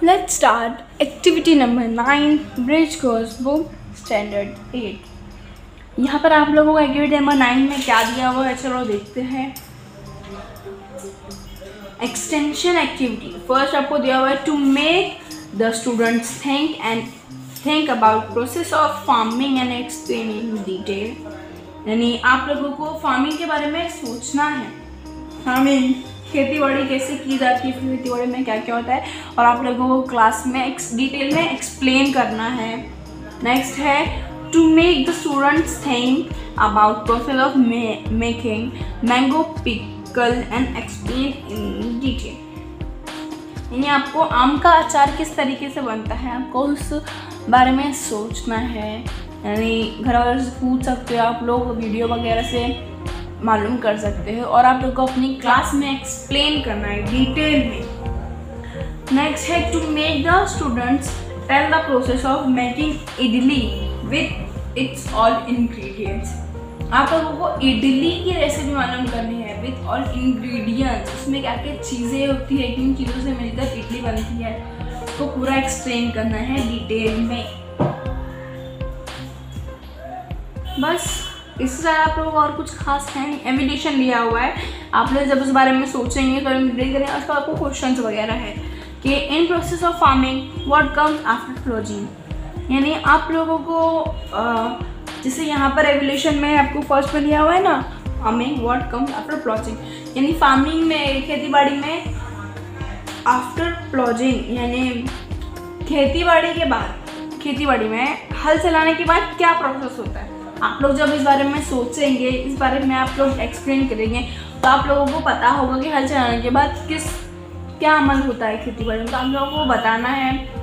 Let's start activity number 9 Bridge Course Book Standard 8। यहाँ पर आप लोगों को एक्टिविटी नंबर 9 में क्या दिया हुआ है, चलो देखते हैं। एक्सटेंशन एक्टिविटी फर्स्ट आपको दिया हुआ है to make the students think about process of farming and explain in detail. यानी आप लोगों को फार्मिंग के बारे में सोचना है, फार्मिंग खेती बाड़ी कैसे की जाती है, खेती बाड़ी में क्या क्या होता है, और आप लोगों को क्लास में डिटेल में एक्सप्लेन करना है। नेक्स्ट है to make the students think about process of making mango pickle and explain in detail. यानी आपको आम का अचार किस तरीके से बनता है, आपको उस बारे में सोचना है। यानी घर वालों से पूछ सकते हो, आप लोग वीडियो वगैरह से मालूम कर सकते हो, और आप लोग को अपनी क्लास में एक्सप्लेन करना है डिटेल में। नेक्स्ट है to make the students tell the process of making idli with its all ingredients. आप लोगों को इडली की रेसिपी मालूम करनी है विथ ऑल इंग्रेडिएंट्स, उसमें क्या क्या चीज़ें होती है, किन चीज़ों से मिलकर इडली बनती है, तो पूरा एक्सप्लेन करना है डिटेल में। बस इससे ज़्यादा आप लोगों को और कुछ खास है नहीं। एविडेशन लिया हुआ है, आप लोग जब उस बारे में सोचेंगे तो रीड करेंगे, उसका आपको क्वेश्चंस वगैरह है कि in process of farming what comes after ploughing. यानी आप लोगों को जैसे यहाँ पर एविडेशन में आपको फर्स्ट में लिया हुआ है ना, farming what comes after ploughing, यानी फार्मिंग में खेती बाड़ी में आफ्टर प्लॉजिंग यानी खेती बाड़ी के बाद, खेती बाड़ी में हल चलाने के बाद क्या प्रोसेस होता है। आप लोग जब इस बारे में सोचेंगे, इस बारे में आप लोग एक्सप्लेन करेंगे, तो आप लोगों को पता होगा कि हल चलाने के बाद क्या अमल होता है खेती बाड़ी में, तो आप लोगों को बताना है।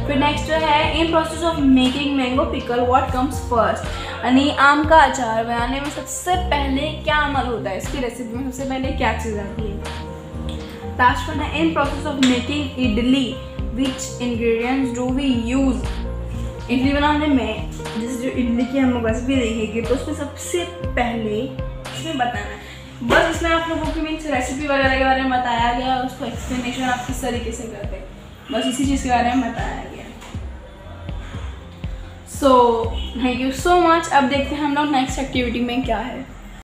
फिर नेक्स्ट है in process of making mango pickle what comes first, यानी आम का अचार बनाने में सबसे पहले क्या अमल होता है, इसकी रेसिपी में सबसे पहले क्या चीज़ आती है। लास्ट वन है in process of making idli which ingredients do we use. Idli बनाने में जैसे जो इडली की हम रेसिपी देखेंगे तो उसमें सबसे पहले इसमें बताना है। बस इसमें आप लोगों की मीन्स रेसिपी वगैरह के बारे में बताया गया, उसको एक्सप्लेनेशन आप किस तरीके से करते हैं, बस इसी चीज़ के बारे में बताया गया। So thank you so much. अब देखते हैं हम लोग नेक्स्ट एक्टिविटी में क्या है।